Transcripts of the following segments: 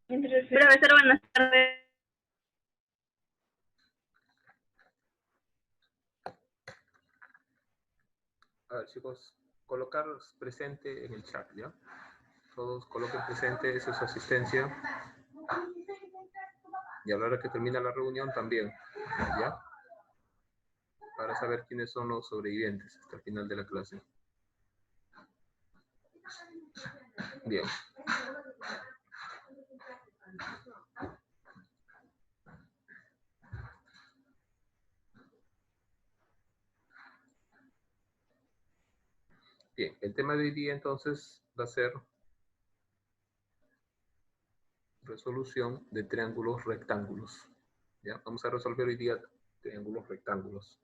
Profesor, buenas tardes. A ver, chicos, colocaros presente en el chat, ¿ya? Todos coloquen presente, esa es su asistencia. Y a la hora que termina la reunión también, ¿ya? Para saber quiénes son los sobrevivientes hasta el final de la clase. Bien. Bien, el tema de hoy día entonces va a ser resolución de triángulos rectángulos. ¿Ya? Vamos a resolver hoy día triángulos rectángulos,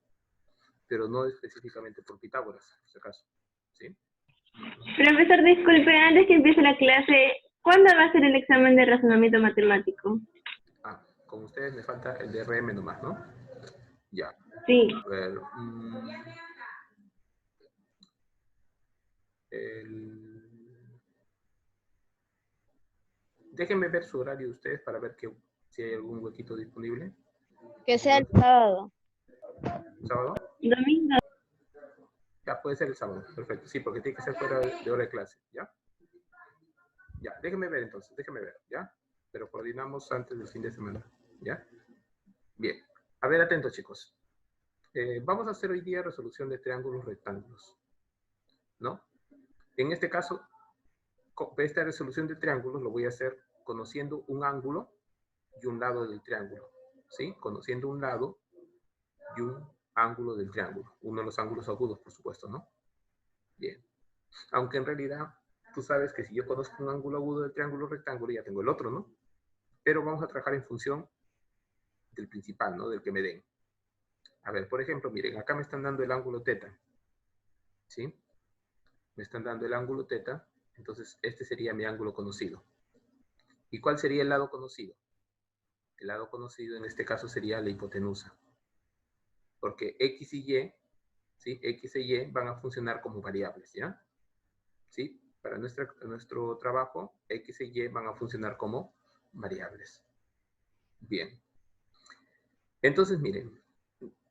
pero no específicamente por Pitágoras, por si acaso. ¿Sí? Profesor, disculpe, antes que empiece la clase, ¿cuándo va a ser el examen de razonamiento matemático? Ah, con ustedes me falta el DRM nomás, ¿no? Ya. Sí. A ver. Déjenme ver su horario de ustedes para ver si hay algún huequito disponible. Que sea el sábado. ¿Sábado? Domingo. Ya, puede ser el sábado. Perfecto. Sí, porque tiene que ser fuera de hora de clase. ¿Ya? Ya, déjenme ver entonces. Déjenme ver. ¿Ya? Pero coordinamos antes del fin de semana. ¿Ya? Bien. A ver, atentos, chicos. Vamos a hacer hoy día resolución de triángulos rectángulos. ¿No? En este caso, esta resolución de triángulos lo voy a hacer conociendo un ángulo y un lado del triángulo. ¿Sí? Conociendo un lado y un ángulo del triángulo. Uno de los ángulos agudos, por supuesto, ¿no? Bien. Aunque en realidad, tú sabes que si yo conozco un ángulo agudo del triángulo rectángulo, ya tengo el otro, ¿no? Pero vamos a trabajar en función del principal, ¿no? Del que me den. A ver, por ejemplo, miren, acá me están dando el ángulo teta. ¿Sí? Me están dando el ángulo teta. Entonces, este sería mi ángulo conocido. ¿Y cuál sería el lado conocido? El lado conocido en este caso sería la hipotenusa. Porque X y Y, ¿sí? X y Y van a funcionar como variables, ¿ya? ¿Sí? Para nuestro trabajo, X y Y van a funcionar como variables. Bien. Entonces, miren,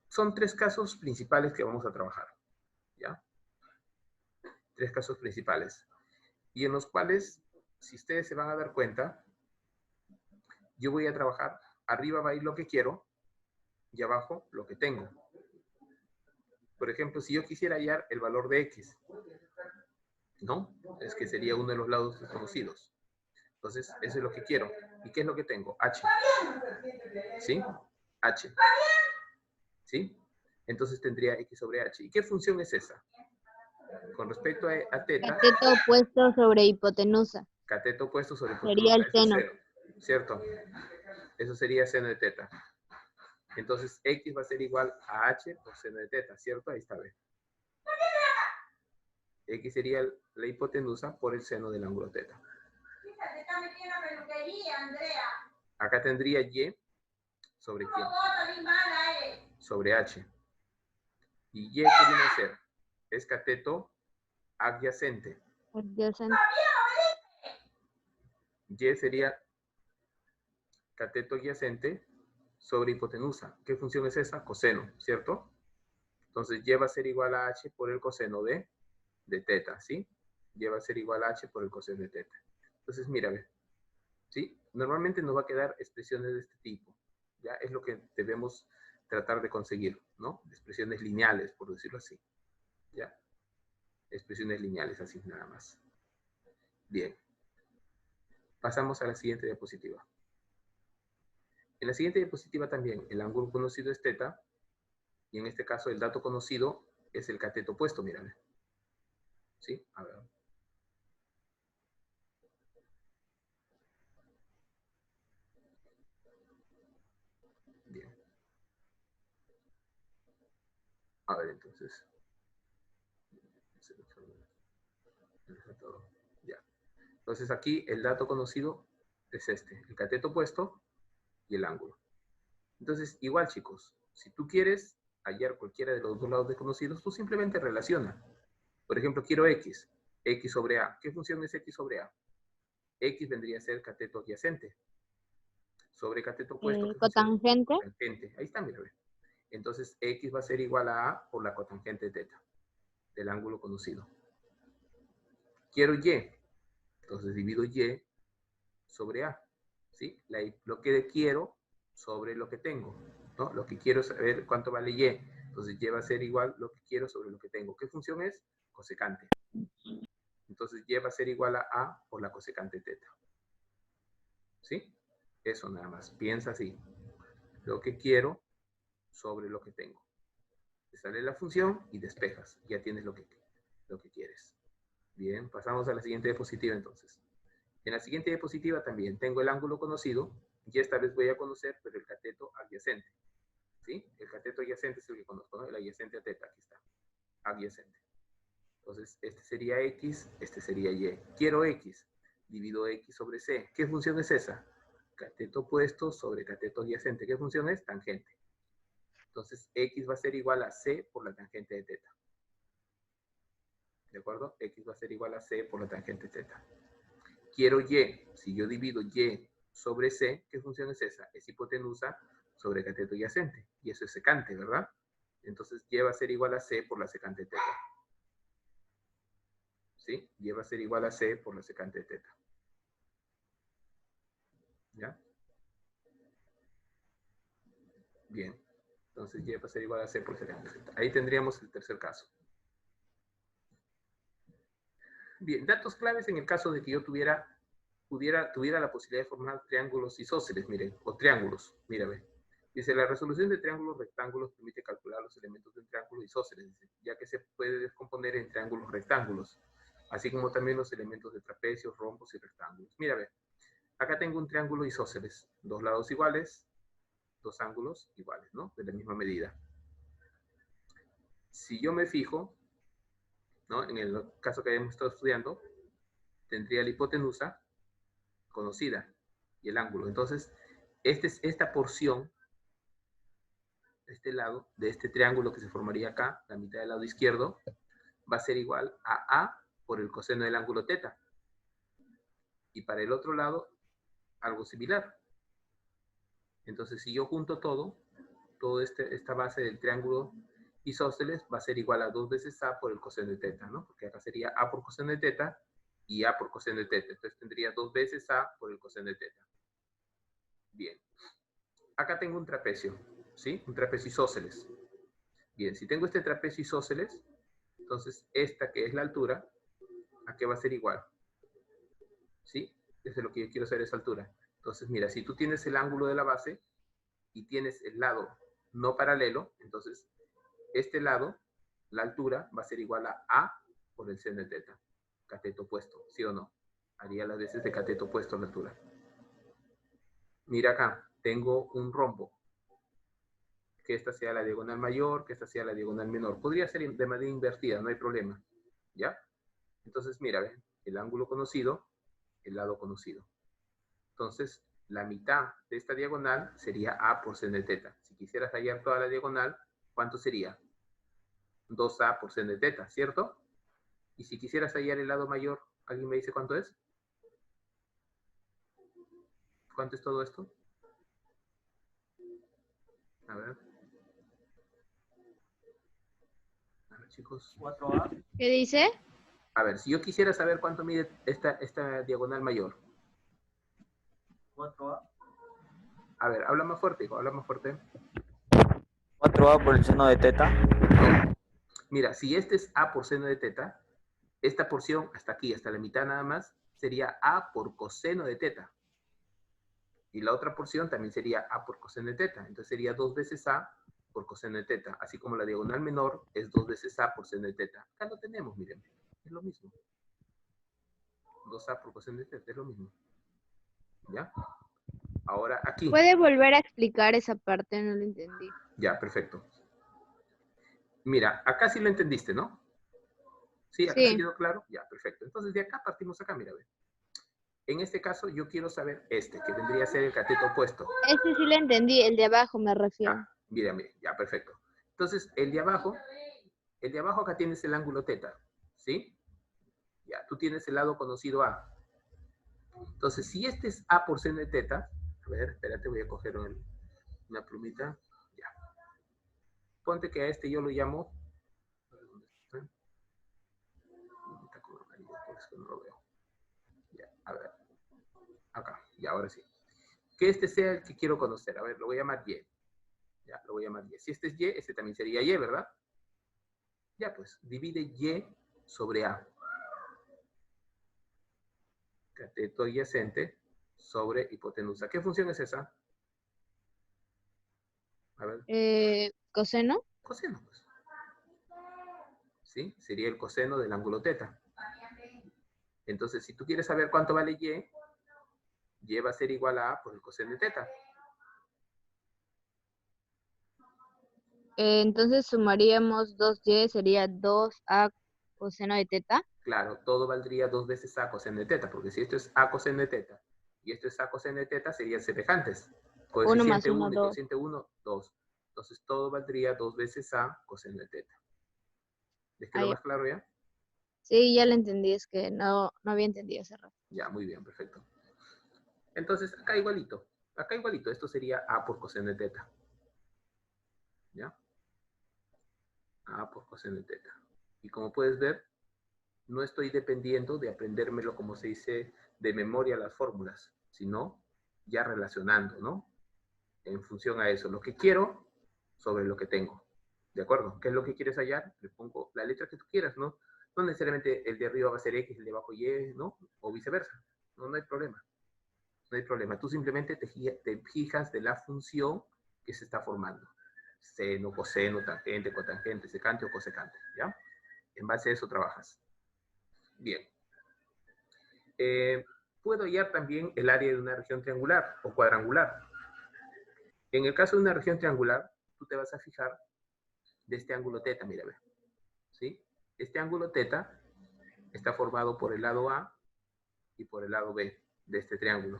son tres casos principales que vamos a trabajar, ¿ya? Tres casos principales. Y en los cuales, si ustedes se van a dar cuenta, yo voy a trabajar, arriba va a ir lo que quiero y abajo lo que tengo. Por ejemplo, si yo quisiera hallar el valor de X, ¿no? Es que sería uno de los lados desconocidos. Entonces, eso es lo que quiero. ¿Y qué es lo que tengo? H. ¿Sí? H. ¿Sí? Entonces tendría X sobre H. ¿Y qué función es esa? Con respecto a teta, Cateto opuesto sobre hipotenusa. cateto opuesto sobre Sería hipotenusa, el eso es seno. cero, ¿cierto? Eso sería seno de teta. Entonces X va a ser igual a H por seno de teta, ¿cierto? Ahí está, ¿ve? X sería la hipotenusa por el seno del ángulo teta. Acá tendría Y sobre quién? Sobre H. ¿Y Y qué viene a ser? Es cateto adyacente. Adyacente. Y sería cateto adyacente sobre hipotenusa. ¿Qué función es esa? Coseno, ¿cierto? Entonces Y va a ser igual a H por el coseno de teta, ¿sí? Y va a ser igual a H por el coseno de teta. Entonces, mira, ¿sí? Normalmente nos va a quedar expresiones de este tipo. ¿Ya? Es lo que debemos tratar de conseguir, ¿no? Expresiones lineales, por decirlo así. ¿Ya? Expresiones lineales, así nada más. Bien. Pasamos a la siguiente diapositiva. En la siguiente diapositiva también el ángulo conocido es teta, y en este caso el dato conocido es el cateto opuesto, mírame. ¿Sí? A ver. Bien. A ver, entonces. Ya. Entonces aquí el dato conocido es este, el cateto opuesto y el ángulo. Entonces, igual chicos, si tú quieres hallar cualquiera de los dos lados desconocidos, tú simplemente relaciona. Por ejemplo, quiero X, X sobre A. ¿Qué función es X sobre A? X vendría a ser cateto adyacente. Sobre cateto opuesto, ¿qué funciona? Cotangente. Cotangente. Ahí está, mira. Entonces, X va a ser igual a A por la cotangente de teta, del ángulo conocido. Quiero Y. Entonces, divido Y sobre A. ¿Sí? Lo que quiero sobre lo que tengo, ¿no? Lo que quiero es saber cuánto vale Y. Entonces, Y va a ser igual lo que quiero sobre lo que tengo. ¿Qué función es? Cosecante. Entonces, Y va a ser igual a por la cosecante de teta. ¿Sí? Eso nada más. Piensa así. Lo que quiero sobre lo que tengo. Te sale la función y despejas. Ya tienes lo que quieres. Bien, pasamos a la siguiente diapositiva entonces. En la siguiente diapositiva también tengo el ángulo conocido, y esta vez voy a conocer, pero el cateto adyacente. ¿Sí? El cateto adyacente es el que conozco, ¿no? El adyacente a teta, aquí está. Adyacente. Entonces, este sería X, este sería Y. Quiero X, divido X sobre C. ¿Qué función es esa? Cateto opuesto sobre cateto adyacente. ¿Qué función es? Tangente. Entonces, X va a ser igual a C por la tangente de teta. ¿De acuerdo? X va a ser igual a C por la tangente de teta. Quiero Y. Si yo divido Y sobre C, ¿qué función es esa? Es hipotenusa sobre cateto adyacente. Y eso es secante, ¿verdad? Entonces, Y va a ser igual a C por la secante de teta. ¿Sí? Y va a ser igual a C por la secante de teta. ¿Ya? Bien. Entonces, Y va a ser igual a C por secante de teta. Ahí tendríamos el tercer caso. Bien, datos claves en el caso de que yo tuviera la posibilidad de formar triángulos isósceles, miren, o triángulos, mira, ve. Dice, la resolución de triángulos rectángulos permite calcular los elementos de un triángulo isósceles, dice, ya que se puede descomponer en triángulos rectángulos, así como también los elementos de trapecios, rombos y rectángulos. Mira, ve, acá tengo un triángulo isósceles, dos lados iguales, dos ángulos iguales, ¿no? De la misma medida. Si yo me fijo, ¿no? En el caso que hayamos estado estudiando, tendría la hipotenusa conocida y el ángulo. Entonces, esta porción, este lado de este triángulo que se formaría acá, la mitad del lado izquierdo, va a ser igual a A por el coseno del ángulo teta. Y para el otro lado, algo similar. Entonces, si yo junto todo esta base del triángulo isósceles va a ser igual a 2 veces A por el coseno de teta, ¿no? Porque acá sería A por coseno de teta y A por coseno de teta. Entonces tendría 2 veces A por el coseno de teta. Bien. Acá tengo un trapecio, ¿sí? Un trapecio isósceles. Bien, si tengo este trapecio isósceles, entonces esta que es la altura, ¿a qué va a ser igual? ¿Sí? Eso es lo que yo quiero saber, esa altura. Entonces, mira, si tú tienes el ángulo de la base y tienes el lado no paralelo, entonces este lado, la altura, va a ser igual a A por el seno de teta. Cateto opuesto, ¿sí o no? Haría las veces de cateto opuesto a la altura. Mira acá, tengo un rombo. Que esta sea la diagonal mayor, que esta sea la diagonal menor. Podría ser de manera invertida, no hay problema. ¿Ya? Entonces, mira, ¿ven? El ángulo conocido, el lado conocido. Entonces, la mitad de esta diagonal sería A por seno de teta. Si quisieras hallar toda la diagonal, ¿cuánto sería? 2A por seno de teta, ¿cierto? Y si quisieras hallar el lado mayor, ¿alguien me dice cuánto es? ¿Cuánto es todo esto? A ver. A ver, chicos. 4A. ¿Qué dice? A ver, si yo quisiera saber cuánto mide esta diagonal mayor. 4A. A ver, habla más fuerte, hijo, habla más fuerte. 4A por el seno de teta. Mira, si este es A por seno de teta, esta porción hasta aquí, hasta la mitad nada más, sería A por coseno de teta. Y la otra porción también sería A por coseno de teta. Entonces sería 2 veces A por coseno de teta. Así como la diagonal menor es 2 veces A por seno de teta. Acá lo tenemos, miren. Es lo mismo. 2A por coseno de teta, es lo mismo. ¿Ya? Ahora aquí. ¿Puede volver a explicar esa parte? No lo entendí. Ya, perfecto. Mira, acá sí lo entendiste, ¿no? ¿Sí? ¿Acá sí quedó claro? Ya, perfecto. Entonces de acá partimos acá, mira, ve. En este caso yo quiero saber que vendría a ser el cateto opuesto. Este sí lo entendí, el de abajo me refiero. Ah, mira, ya, perfecto. Entonces, el de abajo acá tienes el ángulo teta, ¿sí? Ya, tú tienes el lado conocido A. Entonces, si este es A por seno de teta, a ver, espérate, voy a coger una plumita. Ya. Ponte que a este yo lo llamo. ¿Dónde está? Está con amarillo, por eso no lo veo. Ya, a ver. Acá, y ahora sí. Que este sea el que quiero conocer. A ver, lo voy a llamar Y. Ya, lo voy a llamar Y. Si este es Y, este también sería Y, ¿verdad? Ya, pues, divide Y sobre A. Cateto adyacente sobre hipotenusa. ¿Qué función es esa? A ver. Coseno. Coseno, pues. ¿Sí? Sería el coseno del ángulo teta. Entonces, si tú quieres saber cuánto vale Y va a ser igual a A por el coseno de teta. Entonces sumaríamos 2y, sería 2a coseno de teta. Claro, todo valdría 2 veces A coseno de teta, porque si esto es A coseno de teta y esto es A coseno de teta, serían semejantes. 1 más Coeficiente 1, 1 y 2. cociente 1, 2. Entonces todo valdría 2 veces A coseno de teta. ¿Les quedó más claro ya? Sí, ya lo entendí, es que no había entendido hace rato. Ya, muy bien, perfecto. Entonces, acá igualito. Acá igualito, esto sería A por coseno de teta. ¿Ya? A por coseno de teta. Y como puedes ver, no estoy dependiendo de aprendérmelo, como se dice, de memoria las fórmulas, sino ya relacionando, ¿no? En función a eso, lo que quiero sobre lo que tengo. ¿De acuerdo? ¿Qué es lo que quieres hallar? Le pongo la letra que tú quieras, ¿no? No necesariamente el de arriba va a ser X, el de abajo Y, ¿no? O viceversa. No hay problema. No hay problema. Tú simplemente te fijas de la función que se está formando. Seno, coseno, tangente, cotangente, secante o cosecante, ¿ya? En base a eso trabajas. Bien. Puedo hallar también el área de una región triangular o cuadrangular. En el caso de una región triangular, tú te vas a fijar de este ángulo teta, mira, ve. ¿Sí? Este ángulo teta está formado por el lado A y por el lado B de este triángulo.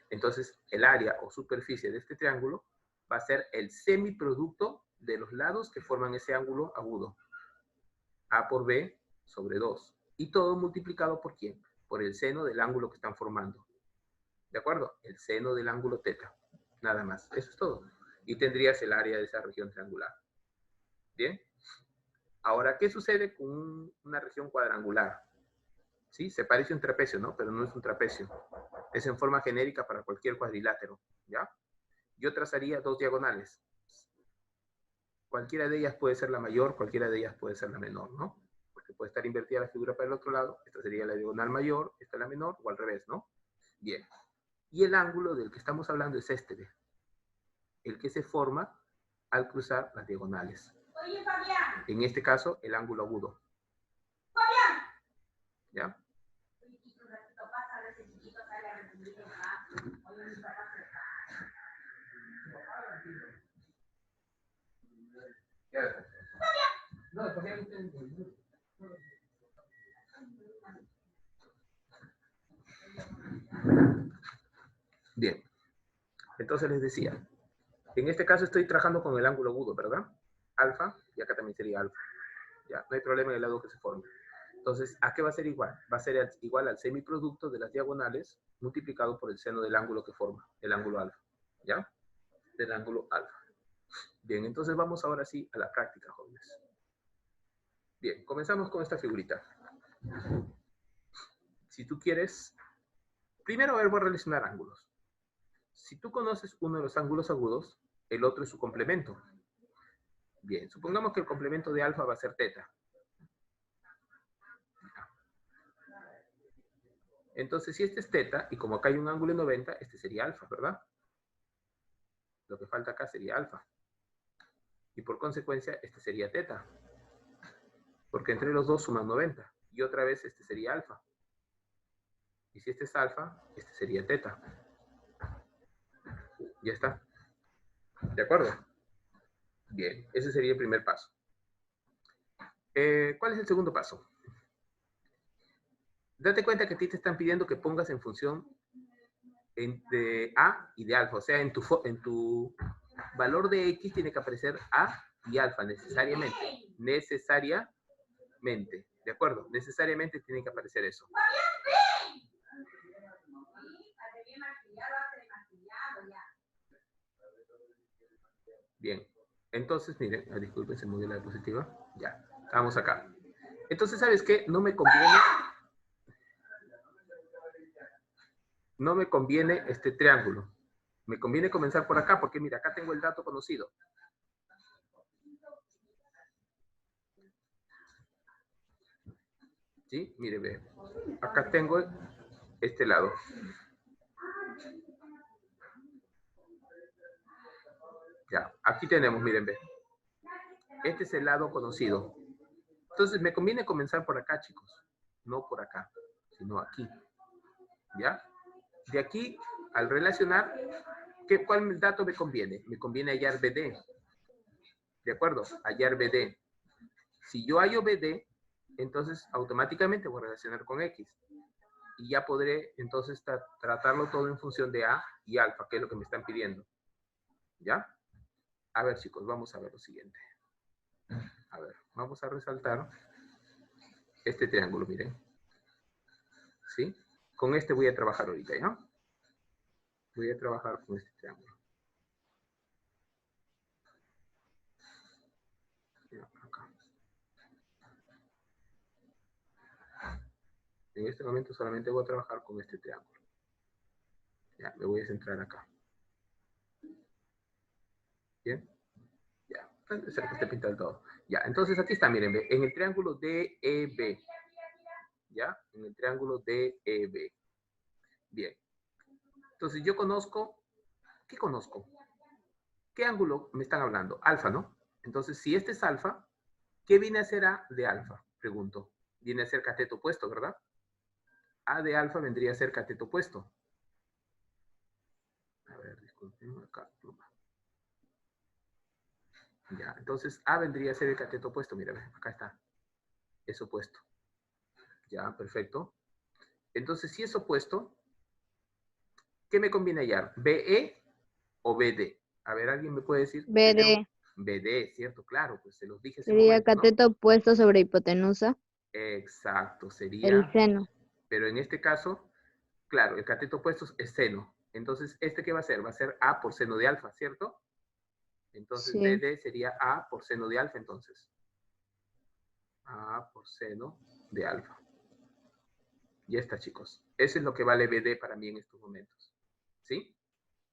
Entonces, el área o superficie de este triángulo va a ser el semiproducto de los lados que forman ese ángulo agudo. A por B sobre 2. Y todo multiplicado por ¿quién? Por el seno del ángulo que están formando. ¿De acuerdo? El seno del ángulo teta. Nada más. Eso es todo. Y tendrías el área de esa región triangular. ¿Bien? Ahora, ¿qué sucede con una región cuadrangular? ¿Sí? Se parece a un trapecio, ¿no? Pero no es un trapecio. Es en forma genérica para cualquier cuadrilátero. ¿Ya? Yo trazaría dos diagonales. Cualquiera de ellas puede ser la mayor, cualquiera de ellas puede ser la menor, ¿no? Porque puede estar invertida la figura para el otro lado. Esta sería la diagonal mayor, esta la menor, o al revés, ¿no? Bien. Y el ángulo del que estamos hablando es este, ¿ve? El que se forma al cruzar las diagonales. Oye, Fabián. En este caso, el ángulo agudo. Fabián. ¿Ya? Bien. Entonces les decía, en este caso estoy trabajando con el ángulo agudo, ¿verdad? Alfa, y acá también sería alfa. Ya, no hay problema en el lado que se forme. Entonces, ¿a qué va a ser igual? Va a ser igual al semiproducto de las diagonales multiplicado por el seno del ángulo que forma, el ángulo alfa. ¿Ya? Del ángulo alfa. Bien, entonces vamos ahora sí a la práctica, jóvenes. Bien, comenzamos con esta figurita. Si tú quieres, primero a ver, voy a relacionar ángulos. Si tú conoces uno de los ángulos agudos, el otro es su complemento. Bien, supongamos que el complemento de alfa va a ser teta. Entonces, si este es teta, y como acá hay un ángulo de 90, este sería alfa, ¿verdad? Lo que falta acá sería alfa. Y por consecuencia, este sería teta. Porque entre los dos suman 90. Y otra vez, este sería alfa. Y si este es alfa, este sería teta. Ya está. ¿De acuerdo? Bien, ese sería el primer paso. ¿Cuál es el segundo paso? Date cuenta que a ti te están pidiendo que pongas en función de A y de alfa. O sea, en tu valor de X tiene que aparecer A y alfa necesariamente. Necesariamente. ¿De acuerdo? Necesariamente tiene que aparecer eso. Bien. Entonces, miren, disculpen, se movió la diapositiva. Ya, estamos acá. Entonces, ¿sabes qué? No me conviene este triángulo. Me conviene comenzar por acá, porque mira, acá tengo el dato conocido. ¿Sí? Mire, ve. Acá tengo este lado. Ya, aquí tenemos, miren, ve. Este es el lado conocido. Entonces, me conviene comenzar por acá, chicos. No por acá, sino aquí. ¿Ya? De aquí, al relacionar, ¿cuál dato me conviene? Me conviene hallar BD. ¿De acuerdo? Hallar BD. Si yo hallo BD, entonces automáticamente voy a relacionar con X. Y ya podré entonces tratarlo todo en función de A y alfa, que es lo que me están pidiendo. ¿Ya? A ver, chicos, vamos a ver lo siguiente. A ver, vamos a resaltar este triángulo, miren. ¿Sí? Con este voy a trabajar ahorita, ¿ya? Voy a trabajar con este triángulo. Ya, acá. En este momento solamente voy a trabajar con este triángulo. Ya, me voy a centrar acá. ¿Bien? Ya, espero que esté pintado todo. Ya, entonces aquí está, miren, en el triángulo DEB. ¿Ya? En el triángulo DEB. Bien. Entonces yo conozco, ¿qué conozco? ¿Qué ángulo me están hablando? Alfa, ¿no? Entonces, si este es alfa, ¿qué viene a ser A de alfa? Pregunto. Viene a ser cateto opuesto, ¿verdad? A de alfa vendría a ser cateto opuesto. A ver, disculpen, acá, pluma. Ya, entonces A vendría a ser el cateto opuesto. Mira, acá está. Es opuesto. Ya, perfecto. Entonces, si es opuesto, ¿qué me conviene hallar? ¿BE o BD? A ver, ¿alguien me puede decir? BD BD, ¿cierto? Claro, pues se los dije hace un sería momento, ¿no? cateto opuesto sobre hipotenusa. Exacto, El sería... seno. Pero en este caso, claro, el cateto opuesto es seno. Entonces, ¿este qué va a ser? Va a ser A por seno de alfa, ¿cierto? Entonces, Sí. BD sería A por seno de alfa, entonces. A por seno de alfa. Ya está, chicos. Eso es lo que vale BD para mí en estos momentos. ¿Sí?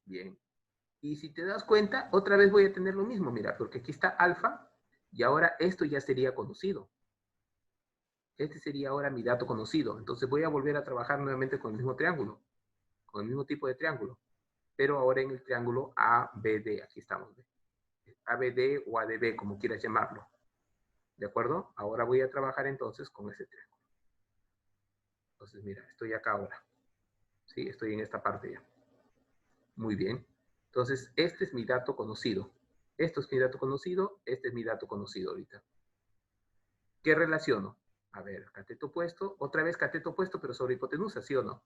Bien. Y si te das cuenta, otra vez voy a tener lo mismo, mira, porque aquí está alfa y ahora esto ya sería conocido. Este sería ahora mi dato conocido. Entonces voy a volver a trabajar nuevamente con el mismo triángulo, con el mismo tipo de triángulo, pero ahora en el triángulo ABD. Aquí estamos. ABD o ADB, como quieras llamarlo. ¿De acuerdo? Ahora voy a trabajar entonces con ese triángulo. Entonces, mira, estoy acá ahora. ¿Sí? Estoy en esta parte ya. Muy bien. Entonces, este es mi dato conocido. Esto es mi dato conocido, este es mi dato conocido ahorita. ¿Qué relaciono? A ver, cateto opuesto, otra vez cateto opuesto, pero sobre hipotenusa, ¿sí o no?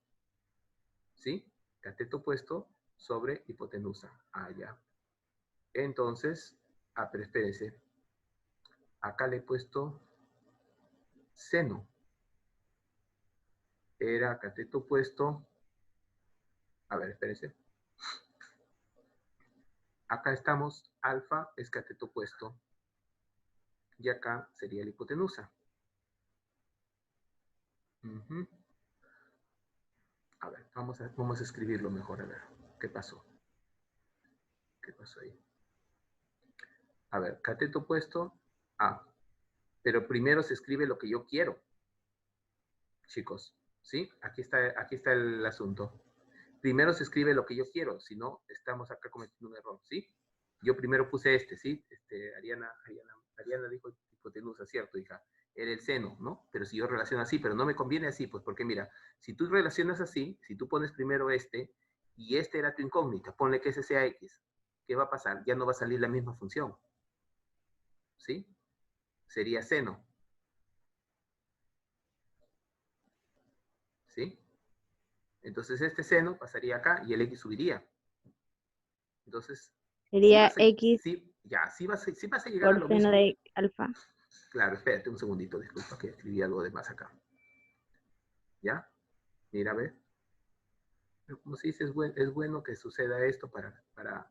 ¿Sí? Cateto opuesto sobre hipotenusa. Ah, ya. Entonces, pero espérense. Acá le he puesto seno. Era cateto opuesto. A ver, espérense. Acá estamos, alfa es cateto opuesto. Y acá sería la hipotenusa. A ver, vamos a escribirlo mejor, a ver. ¿Qué pasó? ¿Qué pasó ahí? A ver, cateto opuesto, A. Pero primero se escribe lo que yo quiero. Chicos, ¿sí? Aquí está el asunto. Primero se escribe lo que yo quiero, si no, estamos acá cometiendo un error, ¿sí? Yo primero puse este, ¿sí? Ariana dijo hipotenusa, ¿cierto, hija? Era el seno, ¿no? Pero si yo relaciono así, pero no me conviene así, pues porque mira, si tú relacionas así, si tú pones primero este, y este era tu incógnita, ponle que ese sea X, ¿qué va a pasar? Ya no va a salir la misma función, ¿sí? Sería seno, ¿sí? Entonces este seno pasaría acá y el X subiría. Entonces, Sería X sí vas a llegar a por lo seno mismo. de alfa. Claro, espérate un segundito, disculpa que escribí algo de más acá. ¿Ya? Mira, a ver. Como se dice, es bueno que suceda esto para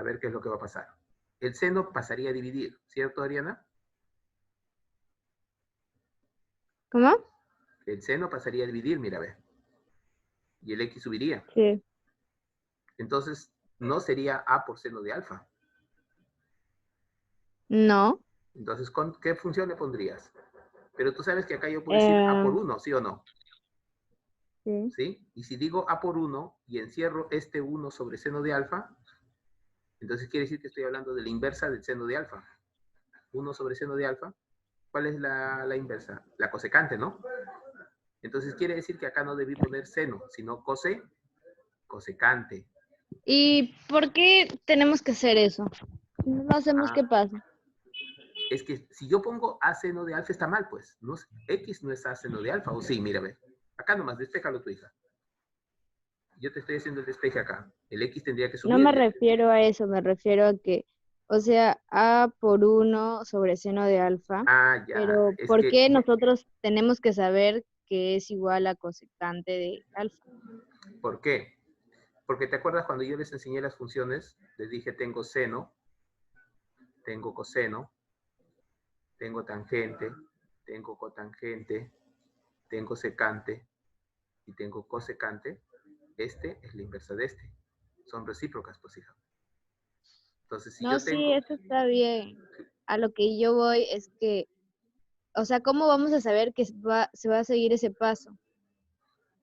ver qué es lo que va a pasar. el seno pasaría a dividir, ¿cierto, Ariana? ¿Cómo? El seno pasaría a dividir, mira, ve. Y el X subiría. Sí. Entonces, no sería A por seno de alfa. No. Entonces, ¿con qué función le pondrías? Pero tú sabes que acá yo puedo decir A por 1, ¿sí o no? Sí. ¿Sí? Y si digo A por 1 y encierro este 1 sobre seno de alfa, entonces quiere decir que estoy hablando de la inversa del seno de alfa. 1 sobre seno de alfa. ¿Cuál es la inversa? La cosecante, ¿no? Entonces quiere decir que acá no debí poner seno, sino cosecante. ¿Y por qué tenemos que hacer eso? Si no lo hacemos, ¿qué pasa? Es que si yo pongo A seno de alfa está mal, pues. No, X no es A seno de alfa, o sí, mírame. Acá nomás, despéjalo tu hija. Yo te estoy haciendo el despeje acá. El X tendría que No me subir. refiero a eso, me refiero a que, o sea, A por 1 sobre seno de alfa, Ah, ya. pero Es ¿por que, qué nosotros tenemos que saber que es igual a cosecante de alfa? ¿por qué? Porque te acuerdas cuando yo les enseñé las funciones, les dije tengo seno, tengo coseno, tengo tangente, tengo cotangente, tengo secante y tengo cosecante. Este es la inversa de este. Son recíprocas, pues, hija. Entonces, si No, yo sí, tengo... eso está bien. A lo que yo voy es que, o sea, ¿cómo vamos a saber que se va a seguir ese paso?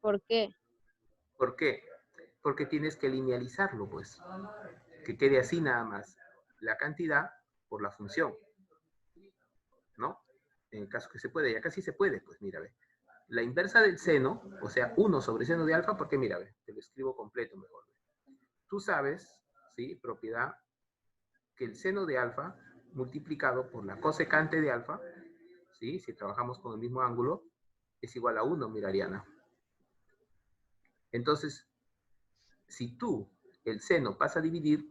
¿Por qué? ¿Por qué? Porque tienes que linealizarlo, pues. Que quede así nada más. La cantidad por la función. ¿No? En el caso que se puede. Y acá sí se puede, pues mira, ve. La inversa del seno, o sea, 1 sobre seno de alfa, porque mira, ve, te lo escribo completo mejor. Ve. Tú sabes, ¿sí? Propiedad, que el seno de alfa multiplicado por la cosecante de alfa, ¿sí? Si trabajamos con el mismo ángulo, es igual a 1, mira, Ariana. Entonces, si tú el seno pasa a dividir,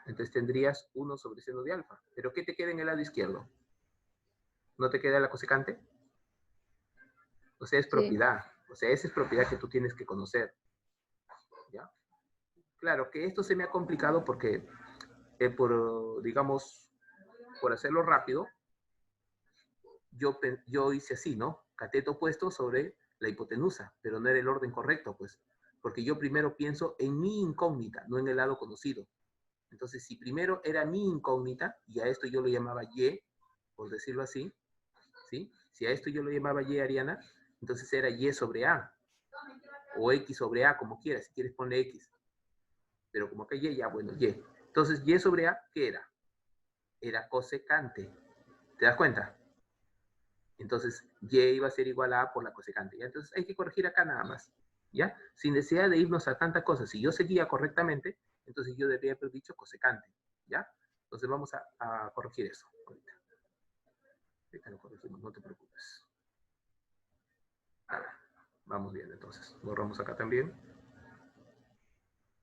entonces tendrías 1 sobre seno de alfa. ¿Pero qué te queda en el lado izquierdo? ¿No te queda la cosecante? O sea, es Sí. propiedad. O sea, esa es propiedad que tú tienes que conocer. ¿Ya? Claro que esto se me ha complicado porque, digamos, por hacerlo rápido, yo hice así, ¿no? Cateto opuesto sobre la hipotenusa, pero no era el orden correcto, pues. Porque yo primero pienso en mi incógnita, no en el lado conocido. Entonces, si primero era mi incógnita, y a esto yo lo llamaba Y, por decirlo así, ¿sí? Si a esto yo lo llamaba Y, Ariana, entonces era Y sobre A, o X sobre A, como quieras, si quieres ponle X. Pero como acá Y, ya, bueno, Y. Entonces, Y sobre A, ¿qué era? Era cosecante. ¿Te das cuenta? Entonces, Y iba a ser igual a por la cosecante. ¿Ya? Entonces, hay que corregir acá nada más. ¿Ya? Sin necesidad de irnos a tantas cosas. Si yo seguía correctamente, entonces yo debería haber dicho cosecante. ¿Ya? Entonces, vamos a corregir eso. Ahorita lo corregimos, no te preocupes. A ver, vamos bien entonces. Borramos acá también.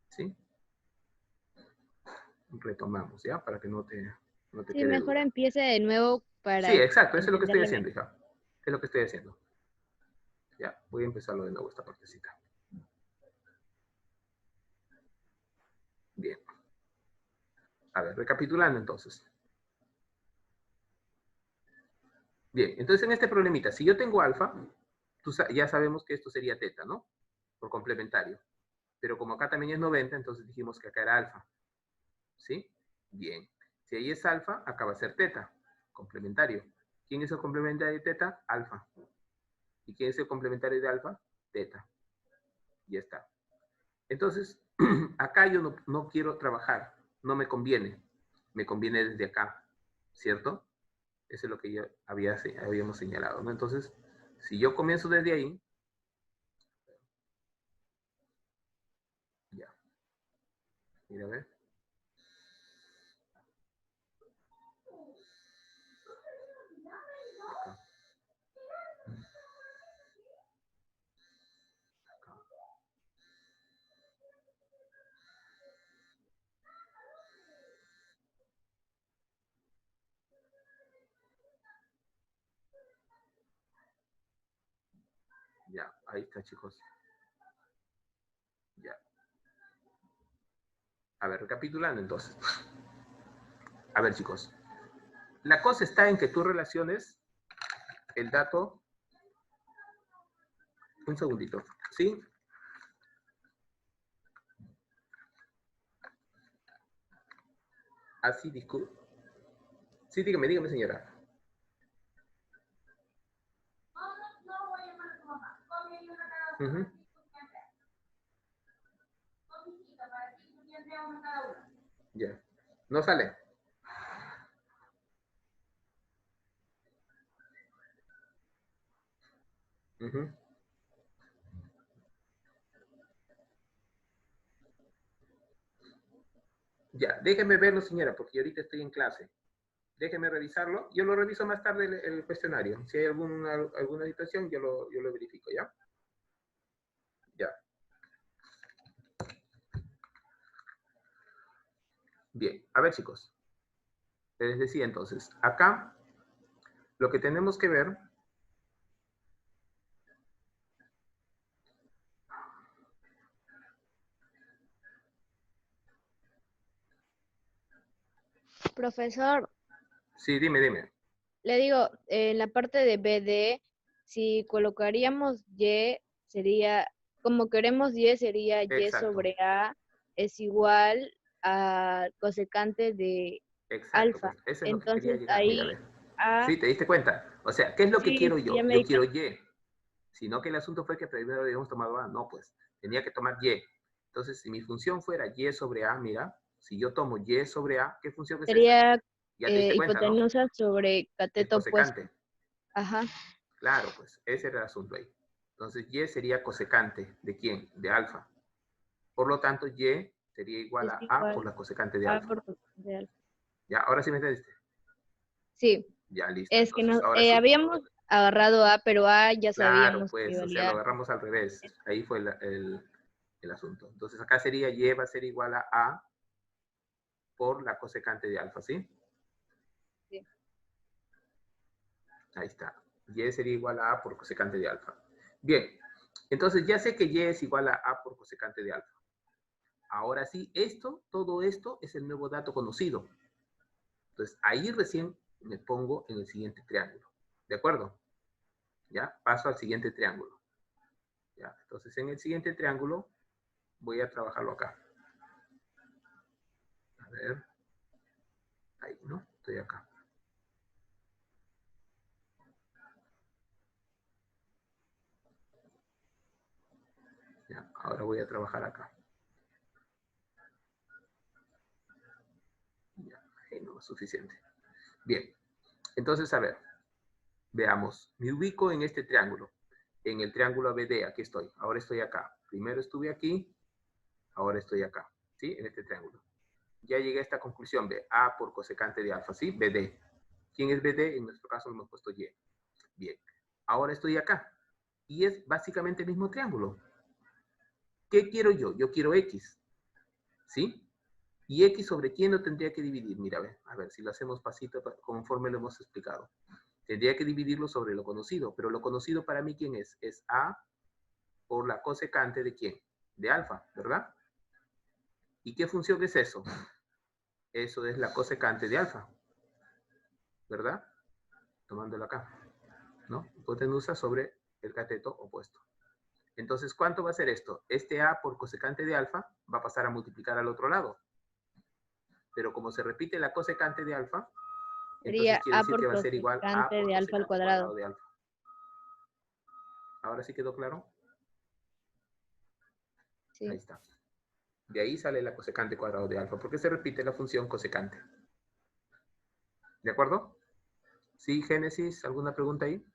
¿Sí? Retomamos, ¿ya? Para que no te Sí, quede mejor duda. empiece de nuevo Sí, para exacto, eso es lo que estoy entenderle haciendo, mejor. hija. Es lo que estoy haciendo. Ya, voy a empezarlo de nuevo esta partecita. Bien. A ver, recapitulando entonces. Bien, entonces en este problemita, si yo tengo alfa, ya sabemos que esto sería teta, ¿no? Por complementario. Pero como acá también es 90, entonces dijimos que acá era alfa. ¿Sí? Bien. Si ahí es alfa, acá va a ser teta. Complementario. ¿Quién es el complementario de teta? Alfa. ¿Y quién es el complementario de alfa? Teta. Ya está. Entonces, acá yo no quiero trabajar. No me conviene. Me conviene desde acá. ¿Cierto? Eso es lo que ya habíamos señalado, ¿no? Entonces, si yo comienzo desde ahí, ya, mira, a ver. Acá, acá. Ya, ahí está, chicos. Ya. A ver, recapitulando entonces. A ver, chicos. La cosa está en que tú relaciones el dato. Un segundito, ¿sí? Así, disculpe. Sí, dígame, señora. Ujú. Ya. No sale. Ujú. Ya, déjeme verlo, señora, porque yo ahorita estoy en clase. Déjeme revisarlo. Yo lo reviso más tarde el cuestionario. Si hay alguna situación, yo lo verifico, ¿ya? Ya. Bien. A ver, chicos. Les decía entonces, acá lo que tenemos que ver... Profesor, Sí, dime. le digo, en la parte de BD, si colocaríamos Y, sería, como queremos Y, sería Y Exacto. sobre A es igual a cosecante de Exacto, alfa. pues eso es lo que quería Entonces llegar. Mira, ahí ve. A, Sí, ¿te diste cuenta? O sea, ¿qué es lo que sí, quiero sí, ya yo? me Yo di quiero cuenta. Y. Sino que el asunto fue que primero habíamos tomado A. No, pues, tenía que tomar Y. Entonces, si mi función fuera Y sobre A, mira, si yo tomo Y sobre A, ¿qué función es esa? Sería Ya te diste cuenta, ¿no? hipotenusa sobre Es cateto opuesto. cosecante. Ajá. Claro, pues, ese era el asunto ahí. Entonces, Y sería cosecante. ¿De quién? De alfa. Por lo tanto, Y sería igual Es a A por igual la cosecante de a alfa. por cosecante de alfa. Ya, ahora sí me entendiste. Sí, Ya, listo. es que Entonces, no, ahora sí. habíamos agarrado A, pero A ya Claro, sabíamos que pues, o sea, lo valía. agarramos al revés. Ahí fue el asunto. Entonces, acá sería Y va a ser igual a A por la cosecante de alfa, ¿sí? Sí. Ahí está. Y sería igual a A por cosecante de alfa. Bien, entonces ya sé que Y es igual a A por cosecante de alfa. Ahora sí, todo esto es el nuevo dato conocido. Entonces, ahí recién me pongo en el siguiente triángulo. ¿De acuerdo? Ya, paso al siguiente triángulo. Ya, entonces en el siguiente triángulo voy a trabajarlo acá. A ver. Ahí, ¿no? Estoy acá. Ya, ahora voy a trabajar acá. Ya, ahí no es suficiente. Bien, entonces, a ver, veamos. Me ubico en este triángulo, en el triángulo ABD, aquí estoy. Ahora estoy acá. Primero estuve aquí, ahora estoy acá, ¿sí? En este triángulo. Ya llegué a esta conclusión, ve, A por cosecante de alfa, ¿sí? BD. ¿Quién es BD? En nuestro caso lo hemos puesto Y. Bien, ahora estoy acá. Y es básicamente el mismo triángulo. ¿Qué quiero yo? Yo quiero X, ¿sí? ¿Y X sobre quién lo tendría que dividir? Mira, a ver si lo hacemos pasito conforme lo hemos explicado. Tendría que dividirlo sobre lo conocido, pero lo conocido para mí, ¿quién es? Es A por la cosecante de quién? De alfa, ¿verdad? ¿Y qué función es eso? Eso es la cosecante de alfa, ¿verdad? Tomándolo acá, ¿no? Hipotenusa sobre el cateto opuesto. Entonces, ¿cuánto va a ser esto? Este A por cosecante de alfa va a pasar a multiplicar al otro lado. Pero como se repite la cosecante de alfa, entonces Sería quiere A decir por que va a ser igual a cosecante por de alfa al cosecante cuadrado. cuadrado de alfa. ¿Ahora sí quedó claro? Ahí Sí. está. De ahí sale la cosecante cuadrado de alfa, porque se repite la función cosecante. ¿De acuerdo? ¿Sí, Génesis? ¿Alguna pregunta ahí?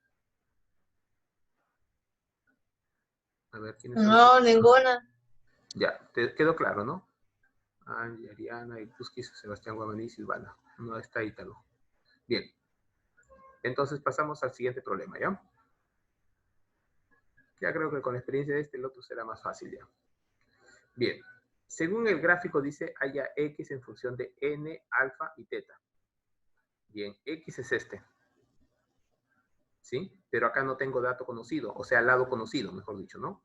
A ver, ¿quiénes son? No, ninguna. Ya, te quedó claro, ¿no? Angie, Ariana, Ikuskis, Sebastián Guamaní y Silvana. No está Ítalo. Bien. Entonces pasamos al siguiente problema, ¿ya? Ya creo que con la experiencia de el otro será más fácil ya. Bien. Según el gráfico dice, haya X en función de N, alfa y teta. Bien, X es este. ¿Sí? Pero acá no tengo dato conocido, o sea, lado conocido, mejor dicho, ¿no?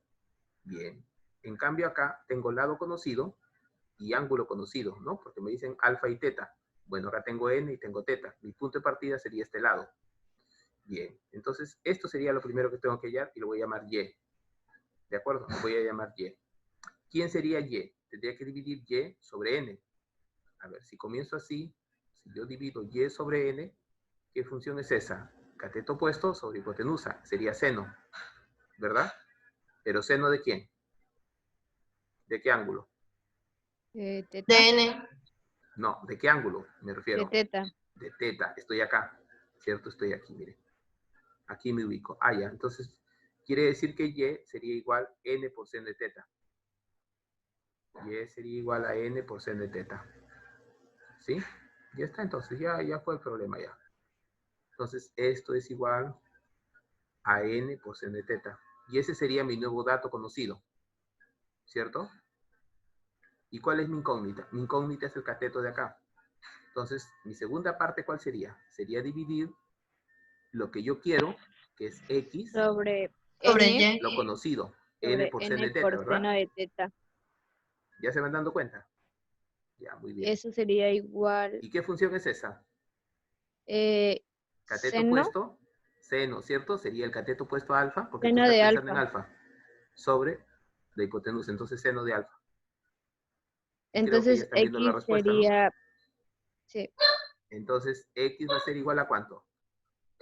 Bien. En cambio acá tengo lado conocido y ángulo conocido, ¿no? Porque me dicen alfa y teta. Bueno, acá tengo n y tengo teta. Mi punto de partida sería este lado. Bien, entonces esto sería lo primero que tengo que hallar y lo voy a llamar y. ¿De acuerdo? Lo voy a llamar y. ¿Quién sería y? Tendría que dividir y sobre n. A ver, si comienzo así, si yo divido y sobre n, ¿qué función es esa? Cateto opuesto sobre hipotenusa. Sería seno, ¿verdad? ¿Pero seno de quién? ¿De qué ángulo? Teta. De N. No, ¿de qué ángulo me refiero? De teta. De teta. Estoy acá, ¿cierto? Estoy aquí, mire. Aquí me ubico. Ah, ya. Entonces, quiere decir que y sería igual n por seno de teta. Y sería igual a n por seno de teta. ¿Sí? Ya está, entonces. Ya fue el problema ya. Entonces, esto es igual a n por seno de teta. Y ese sería mi nuevo dato conocido. ¿Cierto? ¿Y cuál es mi incógnita? Mi incógnita es el cateto de acá. Entonces, mi segunda parte, ¿cuál sería? Sería dividir lo que yo quiero, que es x, Sobre Sobre N. Y. lo conocido, n Sobre por seno N de teta, por ¿verdad? seno de teta. ¿Ya se van dando cuenta? Ya, muy bien. Eso sería igual. ¿Y qué función es esa? Cateto Seno. opuesto, seno, ¿cierto? Sería el cateto opuesto a alfa, porque tú Seno estás de pensando en alfa. alfa, sobre la hipotenusa, entonces seno de alfa. Y creo que ya Entonces están viendo la X respuesta, ¿no? sería, sí, Entonces, x va a ser igual a ¿cuánto?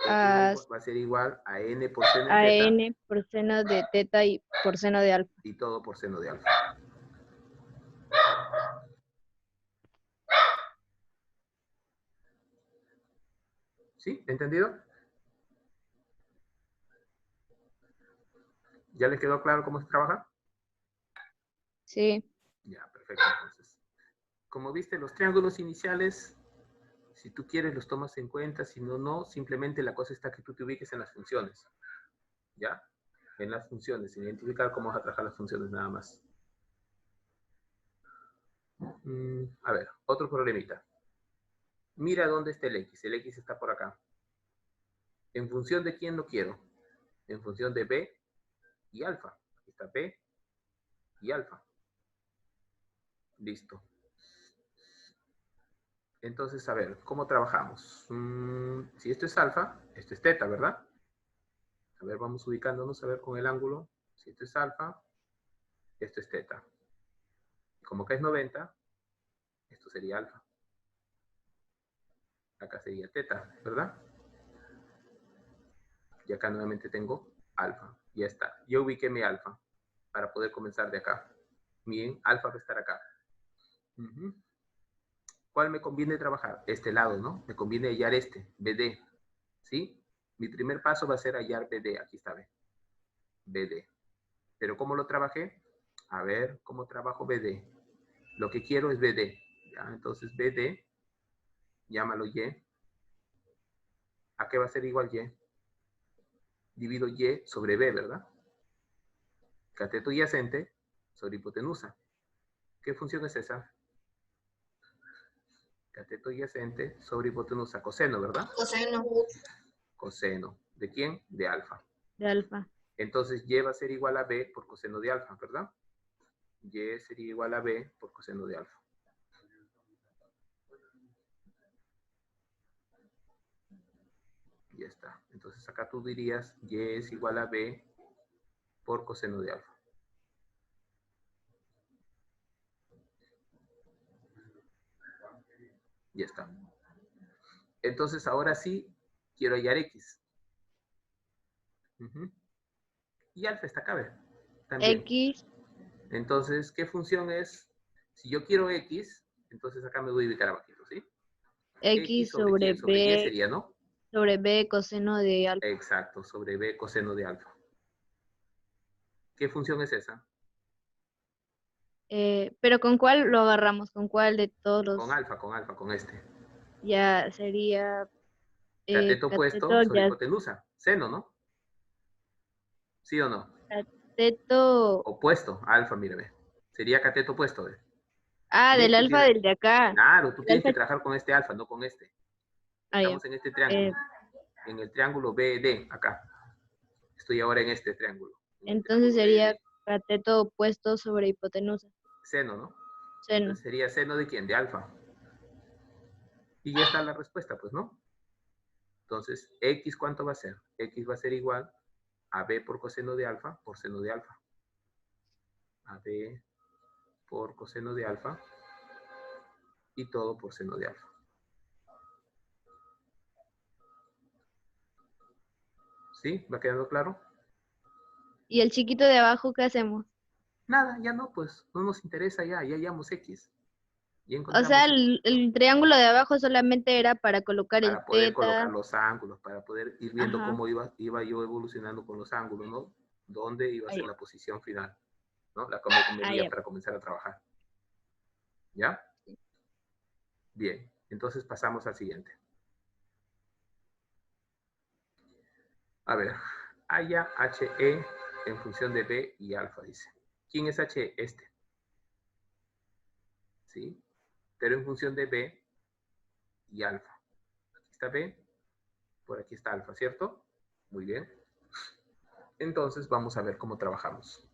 a, X va a ser igual a n por seno de a teta N por seno de teta y por seno de alfa. y todo por seno de alfa. ¿Sí? ¿Entendido? ¿Ya les quedó claro cómo se trabaja? Sí. Ya, perfecto. Entonces, como viste, los triángulos iniciales, si tú quieres, los tomas en cuenta. Si no, no. Simplemente la cosa está que tú te ubiques en las funciones. ¿Ya? En las funciones. Identificar cómo vas a trabajar las funciones nada más. A ver, otro problemita. Mira dónde está el x. El x está por acá. ¿En función de quién lo quiero? En función de b y alfa. Aquí está b y alfa. Listo. Entonces, a ver, ¿cómo trabajamos? Si esto es alfa, esto es teta, ¿verdad? A ver, vamos ubicándonos, a ver con el ángulo. Si esto es alfa, esto es teta. Como acá es 90, esto sería alfa. Acá sería teta, ¿verdad? Y acá nuevamente tengo alfa. Ya está. Yo ubiqué mi alfa para poder comenzar de acá. Bien, alfa va a estar acá. ¿Cuál me conviene trabajar? Este lado, ¿no? Me conviene hallar este, BD. ¿Sí? Mi primer paso va a ser hallar BD. Aquí está, ¿ve? BD. ¿Pero cómo lo trabajé? A ver, ¿cómo trabajo BD? Lo que quiero es BD. ¿Ya? Entonces BD, llámalo Y. ¿A qué va a ser igual Y? Divido Y sobre B, ¿verdad? Cateto adyacente sobre hipotenusa. ¿Qué función es esa? Cateto adyacente sobre hipotenusa. Coseno, ¿verdad? Coseno. Coseno. ¿De quién? De alfa. De alfa. Entonces Y va a ser igual a B por coseno de alfa, ¿verdad? Y sería igual a B por coseno de alfa. Ya está. Entonces acá tú dirías Y es igual a B por coseno de alfa. Ya está. Entonces ahora sí quiero hallar X. Y alfa está acá, ¿ve? También. X, Entonces, ¿qué función es? Si yo quiero X, entonces acá me voy a ubicar abajito, ¿sí? X ¿Sobre sobre quién? Sobre Y B, sería, ¿no? sobre B coseno de alfa. Exacto, sobre B coseno de alfa. ¿Qué función es esa? Pero ¿con cuál lo agarramos? ¿Con cuál de todos los? Con alfa, con este. Ya sería Cateto opuesto sobre ya, hipotenusa. Seno, ¿no? ¿Sí o no? cateto. Opuesto, alfa, mírame. Sería cateto opuesto, ¿ve? Ah, En del este alfa tiene... del de acá. Claro, tú El tienes que alfa. trabajar con este alfa, no con este. Ah, ya. Estamos en este triángulo. En el triángulo BD, acá. Estoy ahora en este triángulo. En el Entonces triángulo sería BD. cateto opuesto sobre hipotenusa. Seno, ¿no? Seno. Entonces sería seno de quién? De alfa. Y ya está la respuesta, pues, ¿no? Entonces, X, ¿cuánto va a ser? X va a ser igual a B por coseno de alfa por seno de alfa. A B por coseno de alfa y todo por seno de alfa. ¿Sí? ¿Va quedando claro? ¿Y el chiquito de abajo qué hacemos? Nada, ya no, pues, no nos interesa ya hallamos X. Ya O encontramos sea, X. el triángulo de abajo solamente era para colocar el Para poder colocar teta. los ángulos, para poder ir viendo Ajá. cómo iba yo evolucionando con los ángulos, ¿no? Dónde iba a Ah, ser ya. la posición final, ¿no? La que me Ah, convenía ya. para comenzar a trabajar. ¿Ya? Bien, entonces pasamos al siguiente. A ver, haya HE en función de B y alfa, dice. ¿Quién es HE? Este. ¿Sí? Pero en función de B y alfa. Aquí está B, por aquí está alfa, ¿cierto? Muy bien. Entonces vamos a ver cómo trabajamos.